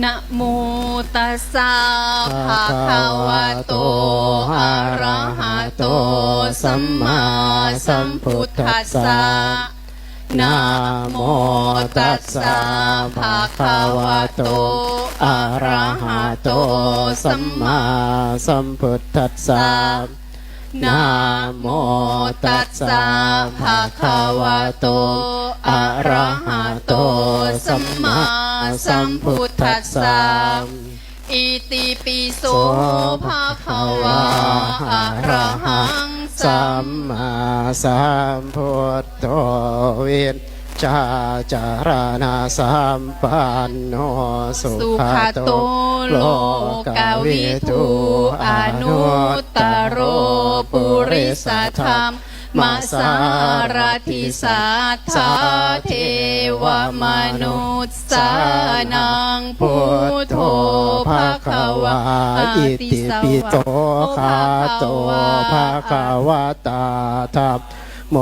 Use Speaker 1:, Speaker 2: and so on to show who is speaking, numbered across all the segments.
Speaker 1: นะโมตัสสะภะคะวะโตอะระหะโตสัมมาสัมพุทธัสสะนะโมตัสสะภะคะวะโตอะระหะโตสัมมาสัมพุทธัสสะนะโมตัสสะภะคะวะโตอะระหะโตสัมมาสัมพุทธัสสะอิติปิโสภะคะวะอะระหัง
Speaker 2: สัมมาสัมพุทโธวินชาจารณาสัมปันโนสุขโตโลกวิทูอนุตตโรปุริสธรรมมาสารทิสัทธาเทวมนุษย์สานังพุทโธภะคะวะอิติปิโสภะโตภะคะวะตาธัมโม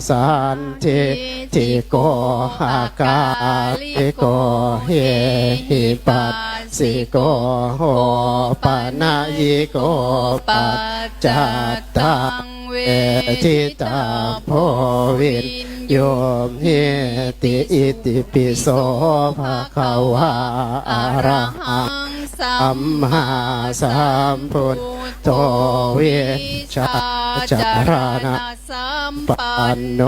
Speaker 2: สันทิโกหากาลิโกเฮหิปัสสิโกโหปนะยิโกปัจจัตตังเวทิตาโพวินโยมเฮติอิติปิโสภะคะวะอะระหังสัมมาสัมพุทโธวิชาจารณะสัมปันโน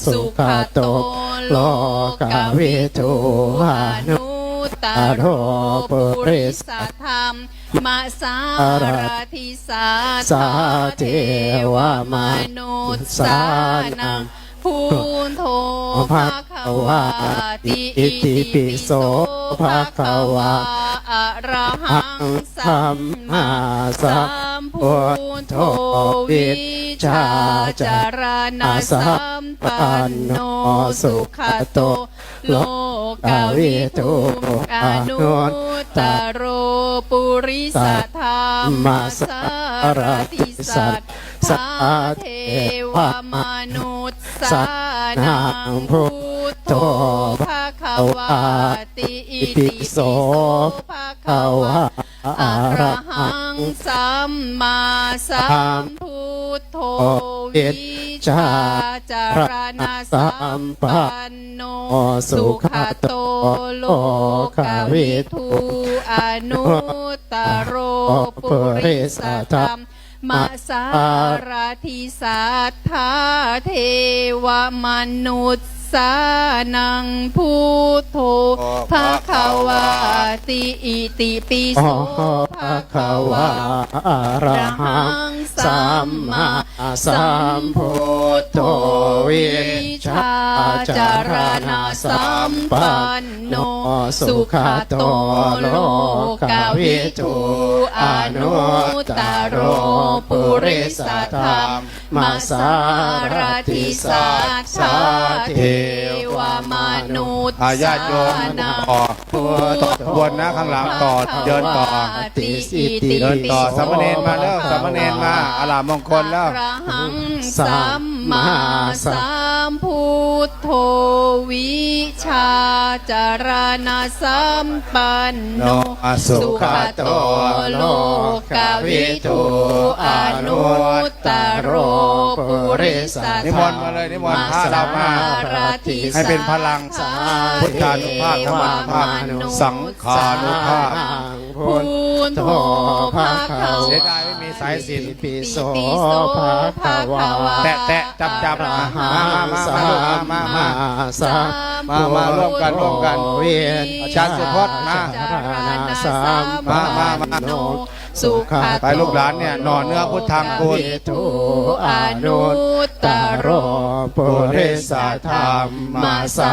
Speaker 2: สุขโตโลกวิทูอนุตตโรปุริสธรรมมาสารทิสัทธาเทวมนุษย์สานังพุทโธภะคะวะอิติปิโสภะคะวะอะระหังสัมมาสัมพุทโธวิชาจารณะสัมปันโนสุขโตโลกวิทูอนุตตโรปุริสธรรมมาสารทิสัทธาเทวมนุษย์สานังพุทโธภะคะวะอิติปิโสภะคะวะอะระหังสัมมาสัมพุทโธวิชาจารณะสัมปันโนสุขโตโลกวิทูอนุตตโรปุริสธรรมมาสารทิสัทธาเทวมนุษย์สานังพุทโธภะคะวะอิติปิโสภะคะวะอะระหังสัมมาสัมพุทโธวิชาจารณะสัมปันโนสุขโตโลกวิทูอนุตตโรปุริสธรรมมาสารทิสัทธาเทวมนุษย์
Speaker 3: ญาติโยมต่อขบวนนะข้างหลังต่อเดินต่อเดินต่อสามเณรมาแล้วสามเณรมาอาลามมงคลแล้ว
Speaker 1: สัมมาสัมพุทโธวิชาจารณะสัมปันโนสุขโตโลกวิทูอนุตตโรปุริสธรรม
Speaker 3: นิมนต์มาเลยนิมนต์พระเรามาให้เป็นพลังพุทธานุภาพธรรมานุภาพสังขานุภาพ
Speaker 1: พุทโธภะคะวะ
Speaker 3: เสียดายไม่มีสายสิญจน์
Speaker 2: ปิโสภะคะวะ
Speaker 3: แตะจับมาร่วมกันอาจารย์สุพจน์มา
Speaker 1: สุข
Speaker 3: ไปลูกหลานเนี่ยหน่อเนื้อพุทธังคุณ
Speaker 1: ทูอนุตตโร
Speaker 2: ปุริสธรรม
Speaker 1: มาสา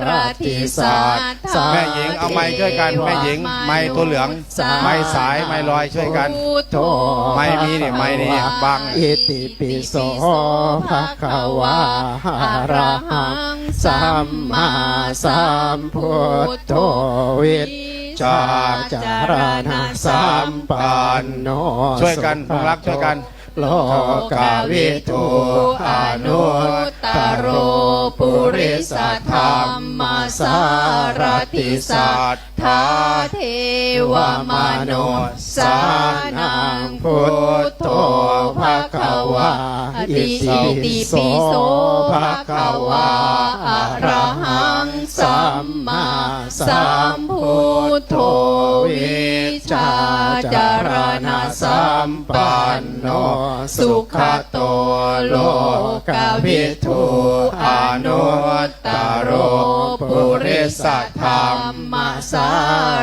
Speaker 1: รทิสัทธา
Speaker 3: แม่หญิงเอาไม้ช่วยกันแม่หญิงไม้ตัวเหลืองไม้สายไม้ลอยช่วยกันไม้มีนี่ไม้นี่บัง
Speaker 2: อิติปิโสภะคะวะอะระหังสัมมาสัมพุทโธวิชาจารณะสัมปันโน
Speaker 3: ช่วยกันพงรักช่วยกัน
Speaker 2: โลกาวิทูอนุตตโรปุริสธรรมสารติสัทธาเทวมนุษสานังพุทโธภควาอิติปิโสภควาอะระหังสัมมาสัมพุทโธวิชาจารณสัมปันโนสุขโตโลกวิทูอนุตตโรปุริสธรรมสา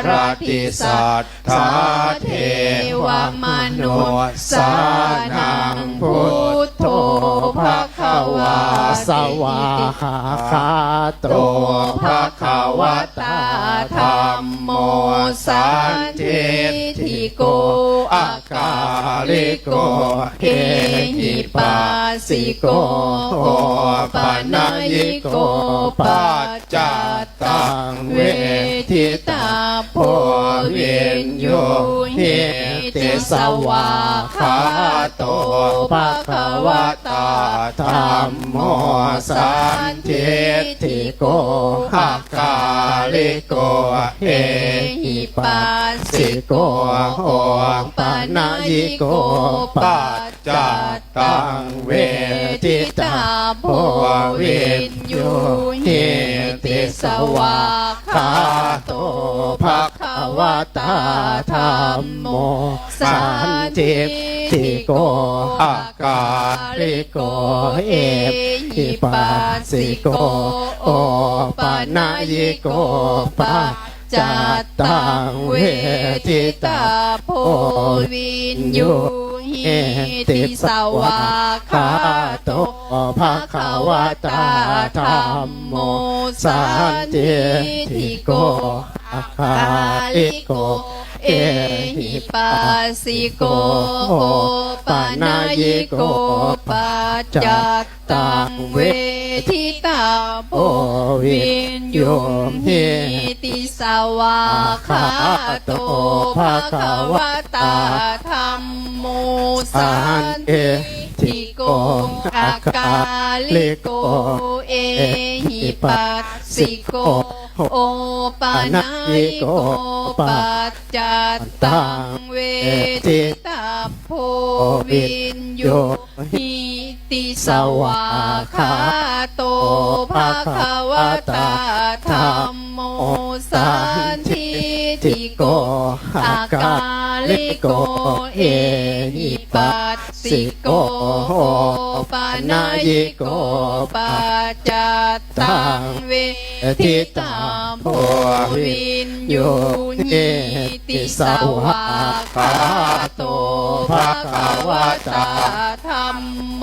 Speaker 2: รติสัทธาเทวมนุษสานังพุทโธภควาสวาคาโตภควตาธัมโมสันทิทิโกอากาลิโกเอหิปัสสิโกโอปนัญิโกปัจจตังเวทิตาโพวินโยหิติสวาคาโตภควตาธัมโมสันทิทิโกอากาลิโกเอหิปัสสิโกโอปนัญิโกปัจจตังเวทิตาโพวินโยหิติสวาคาโตภควตาธัมโมสันทิทิโกอากาลิโกเอหิปัสสิโกโอปนัญิโกปัจจตังเวทิตาโพวินโยหิติสวาคาโตภควตาธัมโมสันทิทิโกอากาลิโกเอหิปัสสิโกโอปนัญิโกปัจจตังเวทิตาโพวินโยหิติสวาคาโตภควตาธัมโมสันทิโกอากาลิโกเอหิปัสสิโกโอปนัญิโกปัจจตังเวทิตาโพวินโยหิติสวาคาโตภควตาธัมโมสันทิทิโกอากาลิโกเอหิปัสสิโกโอปนัญิโกปัจจตังเวทิตาโพวินโยหิติสวาคาโตภควตาธัมโม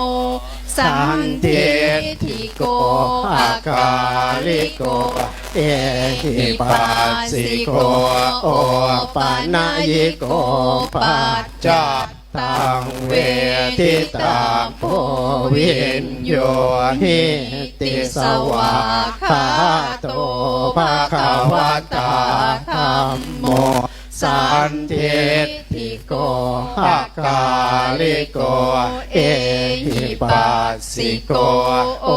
Speaker 2: สันทิทิโกอากาลิโกเอหิปัสสิโกโอปนัญิโกปัจจตังเวทิตาโพวินโยหิติสวาคาโตภควตาธัมโมสันทิทิโกอากาลิโกเอหิปัสสิโกโอ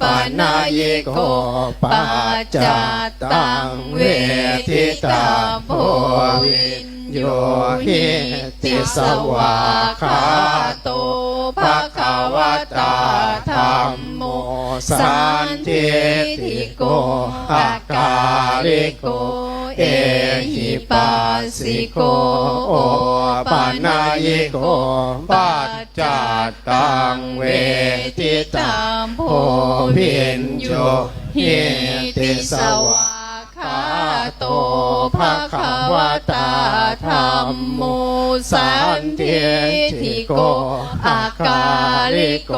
Speaker 2: ปนัญิโกปัจจตังเวทิตาโพวินโยหิติสวาคาโตภควตาธัมโมสันทิทิโกอากาลิโกเอหิปัสสิโกโอปนัญิโกปัจจตังเวทิตาโพวินโยหิติสวาคาโตภควตาธัมโมสันทิทิโกอากาลิโก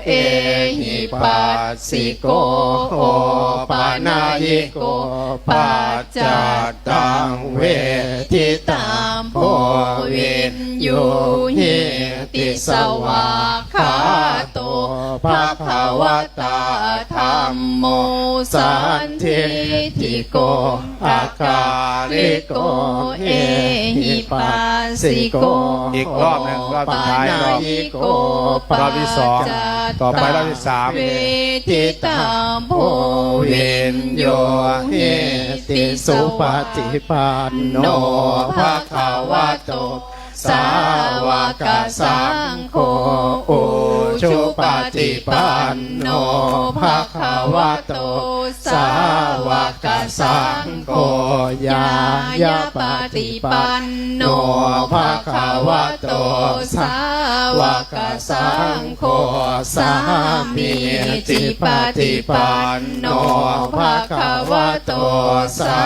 Speaker 2: เอหิปัสสิโกโอปนัญิโกปัจจตังเวทิตาโพวินโยหิ
Speaker 1: ติสวากขาโตภะคะวะตาธัมโมสันทิติโกอาการิโกเอหิปัสสิโก
Speaker 3: อีกรอบหนึ่งรอบสุดท้ายรอบที่สองต่อไปรอบที่สาม
Speaker 1: เวทิตาโพเวนโย
Speaker 2: เอติสุปฏิปันโน
Speaker 1: ภะคะวะโตสาวกสังโฆ
Speaker 2: อุชุปฏิปันโนภะคะวะโตสาวกสังโฆยายาปฏิปันโนภะคะวะโตสาวกสังโฆสามีจิปฏิปันโนภะคะวะโตสา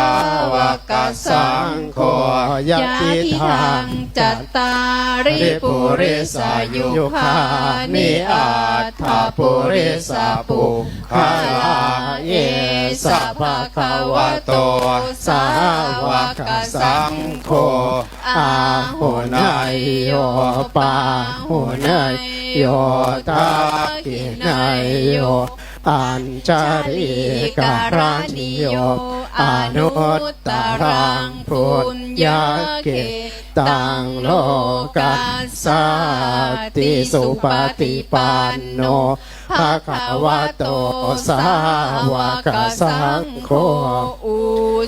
Speaker 2: วกสังโฆยะติทังจัตตาริปุริสายุคานิอัตถปุริสาปุคาลาเยสัพพะคะวะโตสาวกสังโฆอาหุนายโยปาหุนายโยตากินายโยอัญจาริการานิโยอนุตตรังพุญญาเกตังโลกัสสติสุปฏิปันโนภะคะวะโตสาวกสังโฆ
Speaker 1: อุ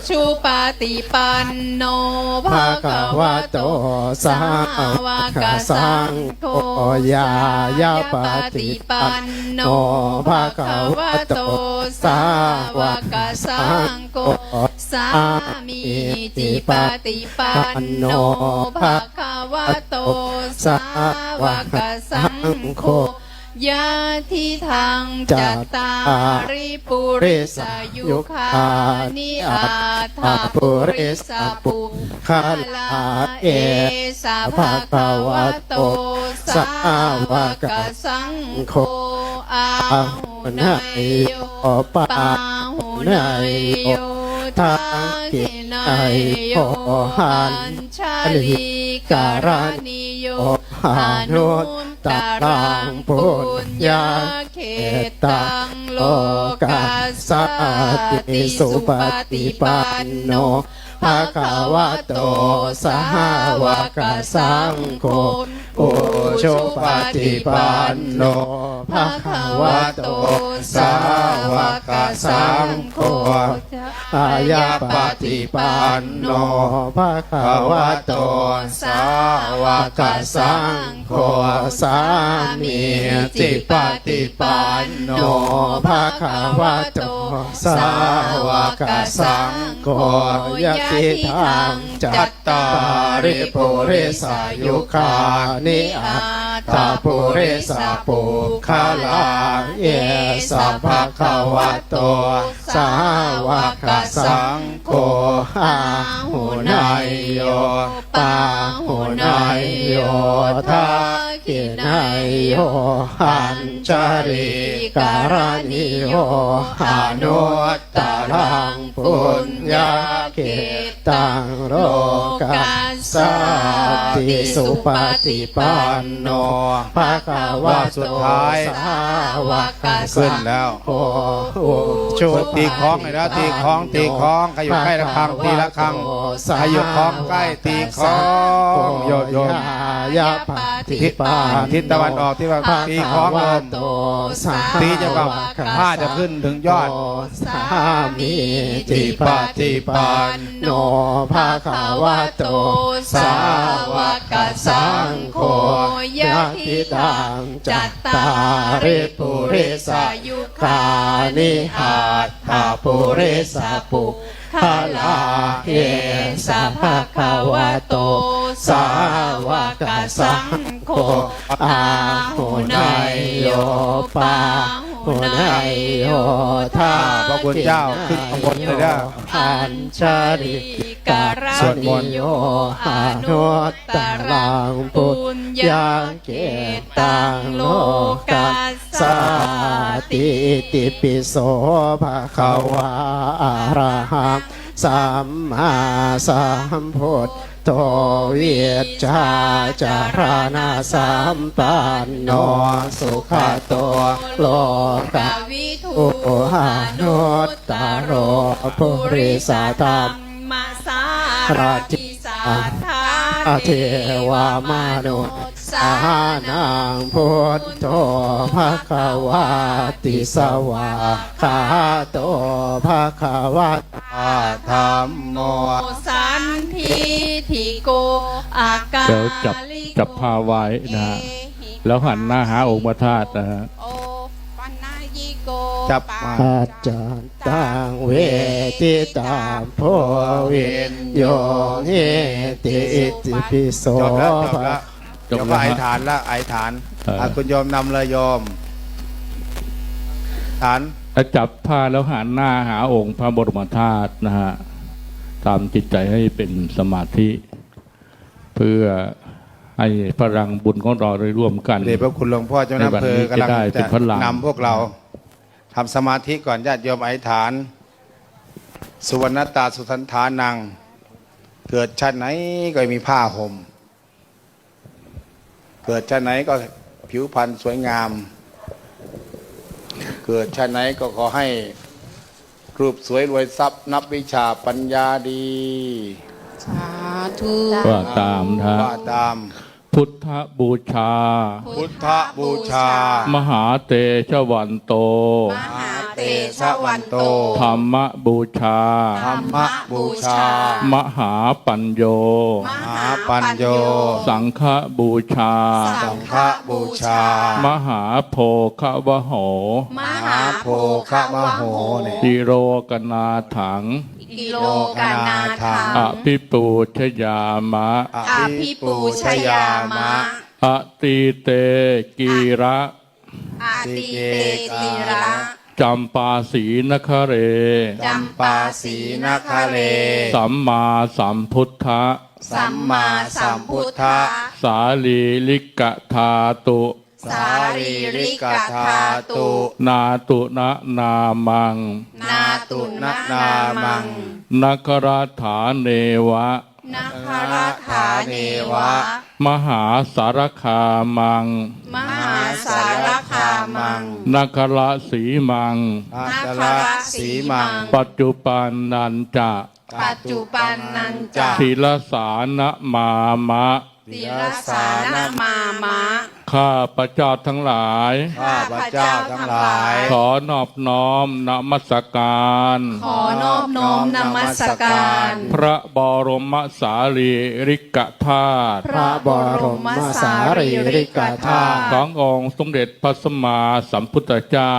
Speaker 1: ชุปฏิปันโน
Speaker 2: ภะคะวะโตสาวกสังโฆยายาปฏิปันโนภะคะวะโตสาวกสังโฆสามีจิปฏิปันโนภะคะวะโตสาวกสังโฆยะทิทังจัตตาริปุริสายุคานิอัตถปุริสาปุคาลาเอสัพพะคะวะโตสาวกสังโฆอาหุนายโยปาหุนายโยทักขินายโยหันชาลิการานิโยอนุตตรังพุญญาเขตังโลกัสสติสุปฏิปันโนภะคะวะโตสาวกสังโฆอุชุปฏิปันโนภะคะวะโตสาวกสังโฆอายาปฏิปันโนภะคะวะโตสาวกสังโฆสามีจิปฏิปันโนภะคะวะโตสาวกสังโฆยะติทังจัตตาริปุริสายุคานิอัตถปุริสาปุคาลาเยสัพพะคะวะโตสาวกสังโฆอาหุนายโยปาหุนายโยทักขินายโยหันจาริการานิโยอนุตตรังพุญญาเกตังโลกัสสติสุปฏิปันโนภะคะวะโตสาวกสังโฆ
Speaker 3: ขึ้นแล้ว
Speaker 2: โอ้ชุด
Speaker 3: ตีคล้องเลยนะตีคล้องตีคล้องใครอยู่ใกล้ระฆังตีระฆังใครอยู่คล้องใกล้ตีคล้องโยนโยน
Speaker 2: ยาปฏิปัน
Speaker 3: ทิศตะวันออกที่ว่าตีคล้องลม ตีจะแบบผ้าจะขึ้นถึงยอด
Speaker 2: สามีจิปฏิปันโนภะคะวะโตสาวกสังโฆยะทิตังจัตตาริปุริสายุคานิหัตถปุริสาปุคาลาเยสัพพะคะวะโตสาวกสังโฆอาหุนายโยปาหุนายโยทา
Speaker 3: พระคุณเจ้าขึ้นข้างบนเลยนะ
Speaker 2: อัญชาริการา
Speaker 3: สวดมนต์
Speaker 2: นิโยอนุตตรังพุญญาเกตังโลกัสสติติปิโสภะคะวะอะระหังสัมมาสัมพุท โตวิชชาจารณะสัมปันโนสุขโตโลก
Speaker 1: วิทู
Speaker 2: โอหานุตตโรปุริสธรรม
Speaker 1: มาสา
Speaker 2: ราชิ
Speaker 1: สาธา
Speaker 2: อาเทวามนุษย์สานังพุทโธภะคะวาติสวาคาโตภะคะวะ
Speaker 3: ธรรมโม
Speaker 1: สันทิทิโกอากา
Speaker 4: เดี๋ยวจับผ้าไว้นะฮะแล้วหันหน้าหาองค์พระธาตุนะฮะ
Speaker 1: โอปันนายิโก
Speaker 3: จับมา
Speaker 2: อาจารย์ตังเวทิตาโพวินโยนิติอิติปิโส
Speaker 3: จบแล้วจบแล้ว
Speaker 4: จบ
Speaker 3: เดี๋ยว
Speaker 4: แล้
Speaker 3: ก็
Speaker 4: ว
Speaker 3: ไอ
Speaker 4: ฮะ
Speaker 3: ฐานละไอฐาน
Speaker 4: เออ
Speaker 3: คุณโยมนำเลยโยมฐาน
Speaker 4: แล้วจับผ้าแล้วหันหน้าหาองค์พระบรมธาตุนะฮะทำจิตใจให้เป็นสมาธิ เพื่อให้พลังบุญของเราได้ร่วมกัน
Speaker 3: เดชพระคุณหลวงพ่อเจ้าหน้าอำเภอกำลัง
Speaker 4: ในวันนี้จะได้เป็
Speaker 3: จะ
Speaker 4: นพลัง
Speaker 3: นำพวกเราทำสมาธิก่อนญาติโยมไอฐาน สุวรรณตาสุทันฐานัง เกิดชาติไหนก็มีผ้าห่มเกิดชาติไหนก็ผิวพรรณสวยงาม เกิดชาติไหนก็ขอให้รูปสวยรวยทรัพย์นับวิชาปัญญาดี
Speaker 1: สาธุ
Speaker 4: ว่าตามนะ
Speaker 3: ว่าตาม
Speaker 4: พุทธบูชา
Speaker 3: พุทธบูชา
Speaker 4: มหาเตชะวันโต
Speaker 1: มหาเตชะวันโต
Speaker 4: ธรรมบูชา
Speaker 3: ธรรมบูชา
Speaker 4: มหาปัญโย
Speaker 1: ม
Speaker 3: มหาปัญโย
Speaker 4: สังฆบูชา
Speaker 3: สังฆบูชา
Speaker 4: มหาโพควโห
Speaker 1: ม
Speaker 3: ม
Speaker 1: หา
Speaker 3: หา
Speaker 1: โพ
Speaker 3: โพ
Speaker 1: ค
Speaker 3: คะมโหเนี่ย
Speaker 4: ติโรกนาถัง
Speaker 1: กิโลกานาถัง
Speaker 4: อภิปูชยามะ
Speaker 1: อภิปูชยามะ
Speaker 4: อติเตกีระ
Speaker 1: อาติเตกิระ
Speaker 4: จัมปาสีนคเร
Speaker 1: จำปาสีนคเร
Speaker 4: สัมมาสัมพุทธะ
Speaker 1: สัมมาสัมพุทธะ
Speaker 4: สาลีลิกธาตุ
Speaker 1: สารีริกธาตุ
Speaker 4: นาตุนะนามัง
Speaker 1: นาตุนะนามัง
Speaker 4: นักราฐาเนวะ
Speaker 1: นัครธาเนวะ
Speaker 4: มหาสารคามัง
Speaker 1: มหาสารคามัง
Speaker 4: นักระสีมัง
Speaker 3: อา
Speaker 1: นา
Speaker 3: ต
Speaker 1: ค
Speaker 3: ละ
Speaker 1: ร
Speaker 3: สีมัง
Speaker 4: ปัจจุปันนันจะ
Speaker 1: ปัจจุบันนันจะ
Speaker 4: ศิลสานมามะ
Speaker 1: ติรสานามามะ
Speaker 4: ข้าพระเจ้าทั้งหลาย
Speaker 3: ข้าพระเจ้าทั้งหลาย
Speaker 4: ขอนอบน้อมนมัสการ
Speaker 1: ขอนอบน้อมนมัสการ
Speaker 4: พระบรมสารีริกธาตุ
Speaker 1: พระบรมสารีริกธาตุ
Speaker 4: ขององค์สมเด็จพระสัมมาสัมพุทธเจ้า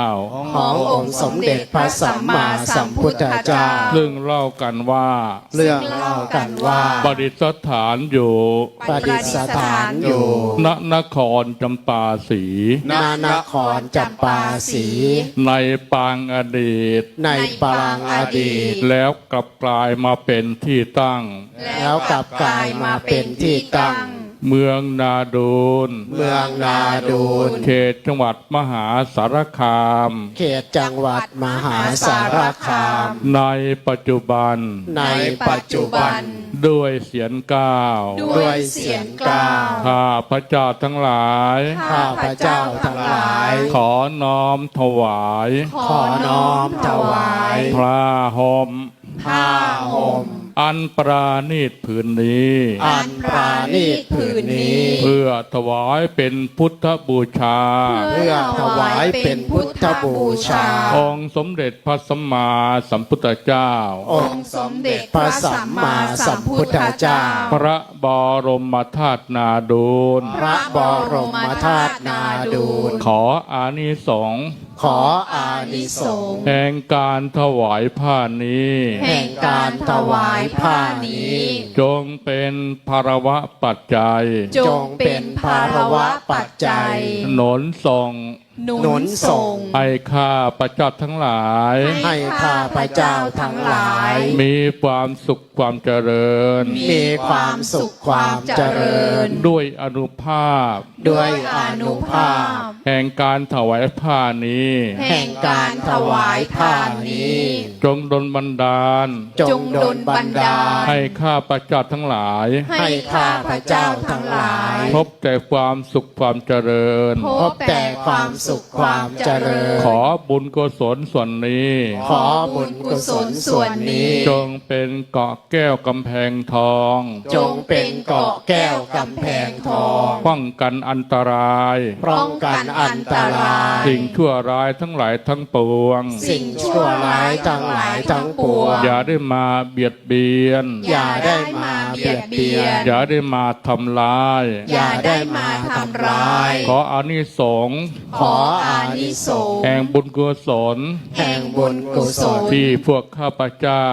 Speaker 2: ขององค์สมเด็จพระสัมมาสัมพุทธเจ้า
Speaker 4: เรื่องเล่ากันว่า
Speaker 2: เรื่องเล่ากันว่า
Speaker 4: ประดิษฐานอยู่
Speaker 2: ประดิษฐานอยู่
Speaker 4: ณนครจำปาสี
Speaker 2: นานครจำปาสี
Speaker 4: ในปางอดีต
Speaker 2: ในปรางอดีต
Speaker 4: แล้วกลับกลายมาเป็นที่ตั้ง
Speaker 2: แล้วกลับกลายมาเป็นที่ตั้ง
Speaker 4: เมืองนาดูน
Speaker 2: เมืองนาดูน
Speaker 4: เขตจังหวัดมหาสารคาม
Speaker 2: เขตจังหวัดมหาสารคาม
Speaker 4: ในปัจจุบัน
Speaker 2: ในปัจจุบัน
Speaker 4: ด้วยเสียงก้าว
Speaker 2: ด้วยเสียงกล่าว
Speaker 4: ข้าพระเจ้าทั้งหลาย
Speaker 2: ข้าพระเจ้าทั้งหลาย
Speaker 4: ขอน้อมถวาย
Speaker 2: ขอน้อมถวาย
Speaker 4: พระห่ม
Speaker 2: ผ้าห่ม
Speaker 4: อันปราณีตผืนนี้
Speaker 2: อันปราณีตผืนนี้
Speaker 4: เพื่อถวายเป็นพุทธบูชา
Speaker 2: เพื่อถวายเป็นพุทธบูชา
Speaker 4: องค์สมเด็จพระสัมมาสัมพุทธเจ้า
Speaker 2: องค์สมเด็จพระสัมมาสัมพุทธเจ้า
Speaker 4: พระบรมธาตุนาดูล
Speaker 2: พระบรมธาตุนาดูล
Speaker 4: ขออานิสงส์
Speaker 2: ขออานิสงส์
Speaker 4: แห่งการถวายผ้านี้
Speaker 2: แห่งการถวายผ้านี้
Speaker 4: จงเป็นภารวะปัจจัย
Speaker 2: จงเป็นภารวะปัจจัย
Speaker 4: หนุนส่ง
Speaker 2: ห
Speaker 1: หนุนส่ง
Speaker 4: ให้ข้าพระเจ้าทั้งหลาย
Speaker 2: ให้ข้าพระเจ้าทั้งหลาย
Speaker 4: มีความสุขความเจริญ
Speaker 2: มีความสุขความเจริญ
Speaker 4: ด้วยอนุภาพ
Speaker 2: ด้วยอนุภาพ
Speaker 4: แห่งการถวายผ้านี้
Speaker 2: แห่งการถวายผ้านี้
Speaker 4: จงดลบันดาล
Speaker 2: จงดลบันดาล
Speaker 4: ให้ข้าพระเจ้าทั้งหลาย
Speaker 2: ให้ข้าพระเจ้าทั้งหลาย
Speaker 4: พบแต่ความสุขความเจริญ
Speaker 2: พบแต่ความสุขความเจริญ
Speaker 4: ขอบุญกุศลส่วนนี้
Speaker 2: ขอบุญกุศลส่วนนี้
Speaker 4: จงเป็นเกาะแก้วกำแพงทอง
Speaker 2: จงเป็นเกาะแก้วกำแพงทอง
Speaker 4: ป้องกันอันตราย
Speaker 2: ป้องกันอันตราย
Speaker 4: สิ่งชั่วร้ายทั้งหลายทั้งปวง
Speaker 2: สิ่งชั่วร้ายทั้งหลายทั้งปวง
Speaker 4: อย่าได้มาเบียดเบียน
Speaker 2: อย่าได้มาเบียดเบียน
Speaker 4: อย่าได้มาทำร้าย
Speaker 2: อย่าได้มาทำร้าย
Speaker 4: ขออานิสงส์
Speaker 2: ขออานิสงส์
Speaker 4: แห่งบุญกุศล
Speaker 2: แห่งบุญกุศล
Speaker 4: ที่พวกข้าพเจ้า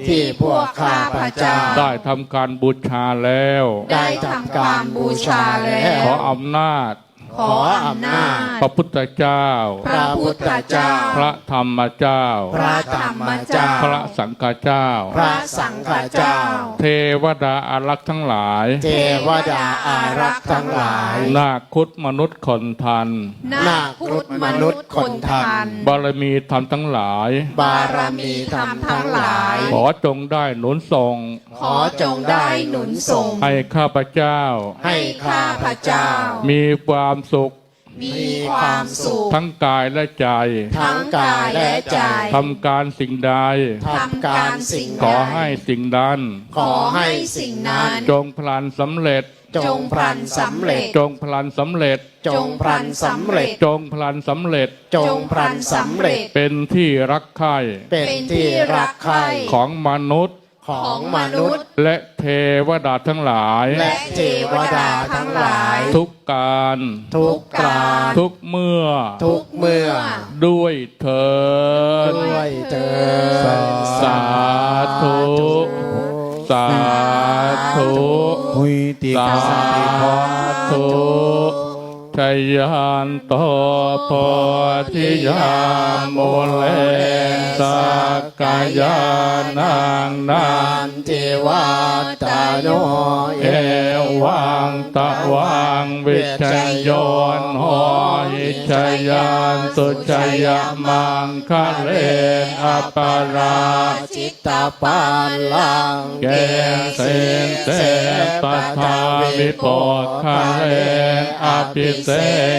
Speaker 2: ที่พวกข้าพเจ้า
Speaker 4: ได้ทำการบูชาแล้ว
Speaker 2: ได้ทำการบูชาแล้ว
Speaker 4: ขออำนาจ
Speaker 2: ขออำนาจ
Speaker 4: พระพุทธเจ้า
Speaker 2: พระพุทธเจ้า
Speaker 4: พระธรรมเจ้า
Speaker 2: พระธรรมเจ้า
Speaker 4: พระสังฆเจ้า
Speaker 2: พระสังฆเจ้า
Speaker 4: เทวดาอารักษ์ทั้งหลาย
Speaker 2: เทวดาอารักษ์ทั้งหลาย
Speaker 4: นาคคุดมนุษย์คนทัน
Speaker 2: นาคพุทธมนุษย์คนทัน
Speaker 4: บารมีธรรมทั้งหลาย
Speaker 2: บารมีธรรมทั้งหลาย
Speaker 4: ขอจงได้หนุนส่ง
Speaker 2: ขอจงได้หนุนส่ง
Speaker 4: ให้ข้าพเจ้า
Speaker 2: ให้ข้าพเจ้า
Speaker 4: มีความสุข
Speaker 2: มีความสุข
Speaker 4: ทั้งกายและใจ
Speaker 2: ทั้งกายและใจ
Speaker 4: ทำการสิ่งใด
Speaker 2: ทำการสิ่ง
Speaker 4: ขอให้สิ่งนั้น
Speaker 2: ขอให้สิ่งนั้น
Speaker 4: จงพลันสำเร็จ
Speaker 2: จงพลันสำเร็จ
Speaker 4: จงพลันสำเร็จ
Speaker 2: จงพลันสำเร็จ
Speaker 4: จงพลันสำเร็จ
Speaker 2: จงพลันสำเร็จ
Speaker 4: เป็นที่รักใคร่
Speaker 2: เป็นที่รักใคร่
Speaker 4: ของมนุษย์
Speaker 2: ของมนุษย์
Speaker 4: และเทวดาทั้งหลาย
Speaker 2: และเทวดาทั้งหลาย
Speaker 4: ทุกการ
Speaker 2: ทุกการ
Speaker 4: ทุกเมื่อ
Speaker 2: ทุกเมื่อ
Speaker 4: ด้วยเถิด
Speaker 2: ด้วยเถิด
Speaker 4: สาธุ สาธุ
Speaker 3: หุยติ
Speaker 4: สาธุชัยยันโตโพธิยามุเลสักกายานังนัน
Speaker 2: ทิวัตโน
Speaker 4: เอวังตะวังวิชัยโยนโหหิชยันสุชยมังคะเลนอปารา
Speaker 2: จิตตปาลัง
Speaker 4: เกเสนเสปัทาวิโปคะเลนอภิเศ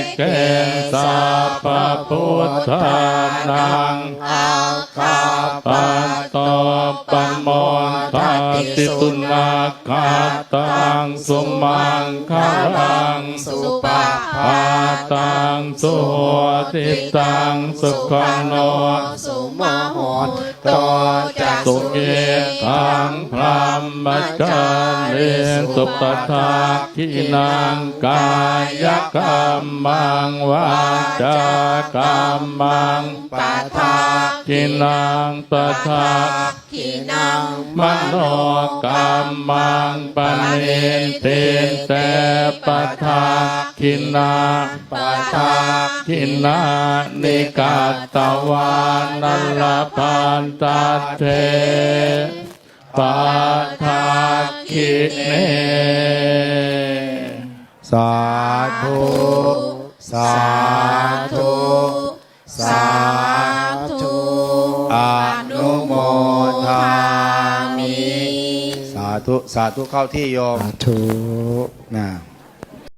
Speaker 4: ษเกณสัพพพุทธานัง
Speaker 2: อาคา
Speaker 4: ปันโตปันโมทัติตุนาคาตังสุมังคารัง
Speaker 2: สุปา
Speaker 4: ภาตังสุโหติตังสุขันโน
Speaker 2: สุมโหโตจัก
Speaker 4: สุเกตังพรหมจารีสุปทาคินังกายกรรมังวาจากรรมัง
Speaker 2: ปะทา
Speaker 4: คินังปะทา
Speaker 2: ขีนัง
Speaker 4: มโนกรรมังปณิติเตปะทาคินาปะทาคินานิกาตวานัลลปันตเทปะทาคิเน
Speaker 3: สาธุสาธุ
Speaker 2: สาธุ
Speaker 3: อนุโมทามิ สาธุ สาธุเข้าที่โยม
Speaker 2: สาธุ
Speaker 3: นะ